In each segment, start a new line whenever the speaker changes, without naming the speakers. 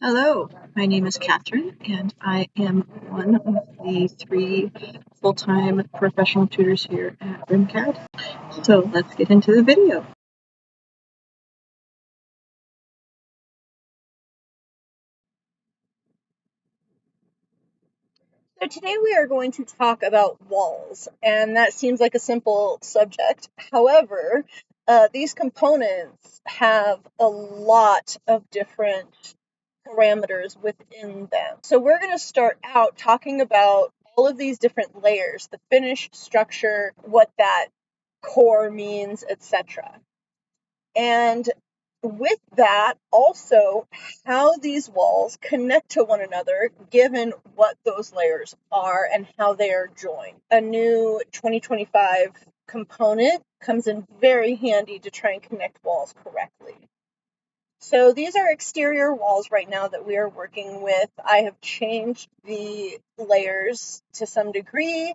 Hello, my name is Catherine, and I am one of the three full-time professional tutors here at RimCAD. So let's get into the video.
So today we are going to talk about walls, and that seems like a simple subject. However, these components have a lot of different parameters within them. So we're going to start out talking about all of these different layers, the finished structure, what that core means, etc. And with that, also how these walls connect to one another, given what those layers are and how they are joined. A new 2025 component comes in very handy to try and connect walls correctly. So these are exterior walls right now that we are working with. I have changed the layers to some degree,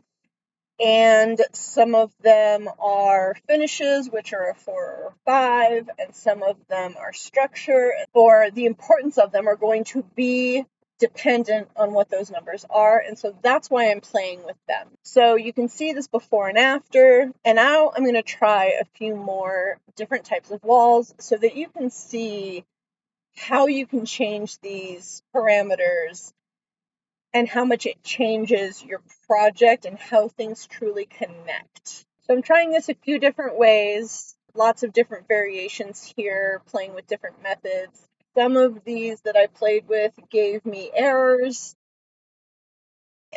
and some of them are finishes, which are a 4 or a 5, and some of them are structure, or the importance of them are going to be dependent on what those numbers are, and so that's why I'm playing with them. So you can see this before and after, and now I'm going to try a few more different types of walls so that you can see how you can change these parameters and how much it changes your project and how things truly connect. So I'm trying this a few different ways, lots of different variations here, playing with different methods. Some of these that I played with gave me errors,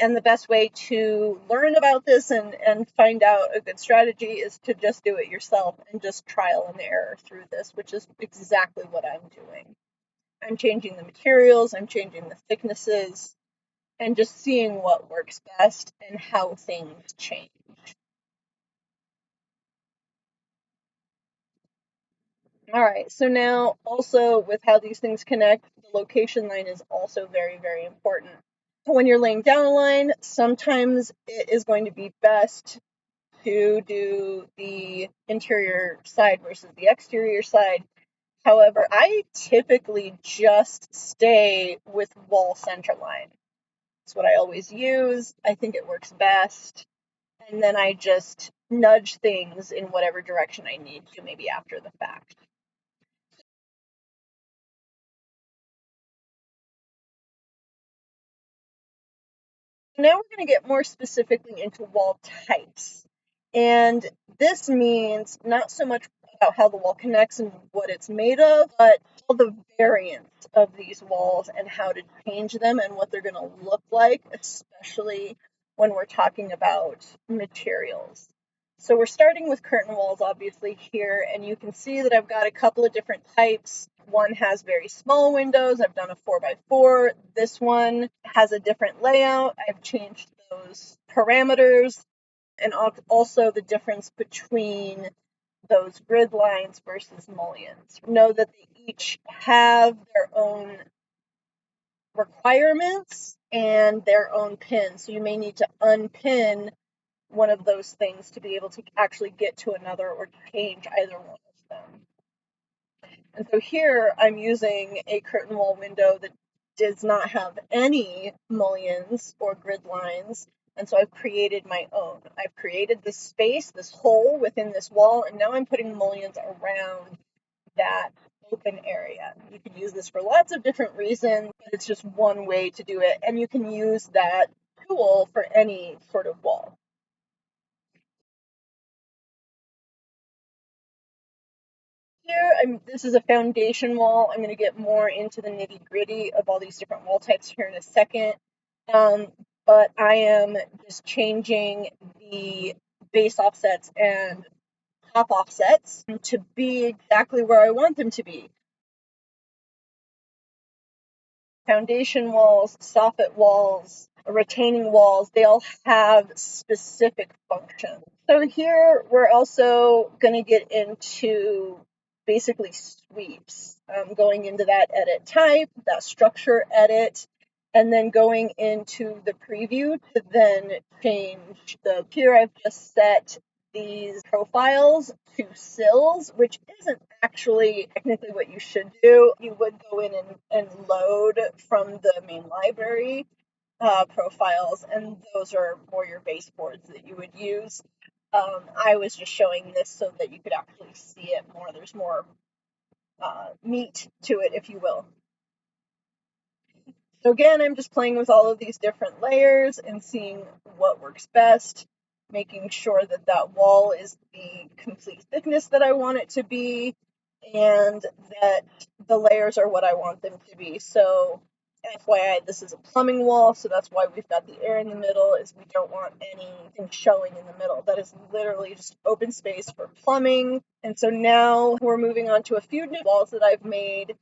and the best way to learn about this and find out a good strategy is to just do it yourself and just trial and error through this, which is exactly what I'm doing. I'm changing the materials, I'm changing the thicknesses, and just seeing what works best and how things change. All right, so now also with how these things connect, the location line is also very, very important. When you're laying down a line, sometimes it is going to be best to do the interior side versus the exterior side. However, I typically just stay with wall center line. It's what I always use. I think it works best. And then I just nudge things in whatever direction I need to, maybe after the fact. Now we're going to get more specifically into wall types. And this means not so much about how the wall connects and what it's made of, but all the variants of these walls and how to change them and what they're going to look like, especially when we're talking about materials. So we're starting with curtain walls, obviously, here, and you can see that I've got a couple of different types. One has very small windows. I've done a 4x4. This one has a different layout. I've changed those parameters and also the difference between those grid lines versus mullions. Know that they each have their own requirements and their own pins. So you may need to unpin one of those things to be able to actually get to another or change either one of them. And so here I'm using a curtain wall window that does not have any mullions or grid lines. And so I've created my own. I've created this space, this hole within this wall, and now I'm putting mullions around that open area. You can use this for lots of different reasons, but it's just one way to do it. And you can use that tool for any sort of wall. Here, this is a foundation wall. I'm going to get more into the nitty gritty of all these different wall types here in a second. But I am just changing the base offsets and top offsets to be exactly where I want them to be. Foundation walls, soffit walls, retaining walls, they all have specific functions. So here we're also going to get into basically sweeps, going into that edit type, that structure edit, and then going into the preview to then change here I've just set these profiles to sills, which isn't actually technically what you should do. You would go in and load from the main library profiles, and those are more your baseboards that you would use. I was just showing this so that you could actually see it more. There's more meat to it, if you will. So again, I'm just playing with all of these different layers and seeing what works best, making sure that that wall is the complete thickness that I want it to be, and that the layers are what I want them to be. So FYI, this is a plumbing wall, so that's why we've got the air in the middle, is we don't want anything showing in the middle. That is literally just open space for plumbing. And so now we're moving on to a few new walls that I've made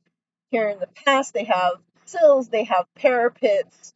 here in the past. They have sills, they have parapets,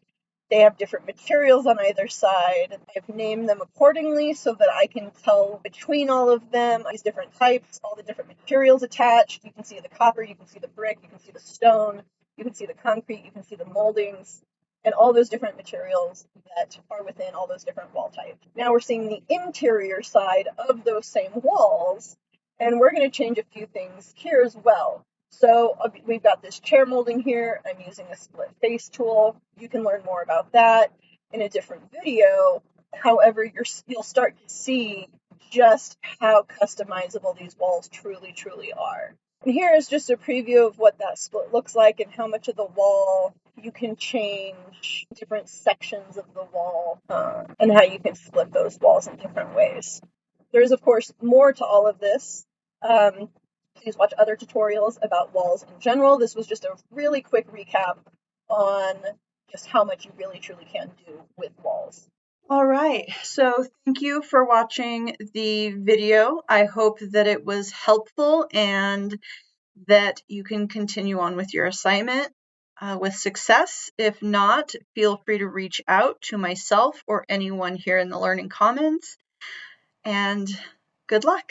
they have different materials on either side. I've named them accordingly so that I can tell between all of them these different types, all the different materials attached. You can see the copper, you can see the brick, you can see the stone, you can see the concrete, you can see the moldings, and all those different materials that are within all those different wall types. Now we're seeing the interior side of those same walls, and we're going to change a few things here as well. So we've got this chair molding here. I'm using a split face tool. You can learn more about that in a different video. However, you'll start to see just how customizable these walls truly, truly are. And here is just a preview of what that split looks like and how much of the wall you can change different sections of the wall and how you can split those walls in different ways. There's, of course, more to all of this. Please watch other tutorials about walls in general. This was just a really quick recap on just how much you really truly can do with walls.
All right, so thank you for watching the video. I hope that it was helpful and that you can continue on with your assignment with success. If not, feel free to reach out to myself or anyone here in the Learning Commons, and good luck.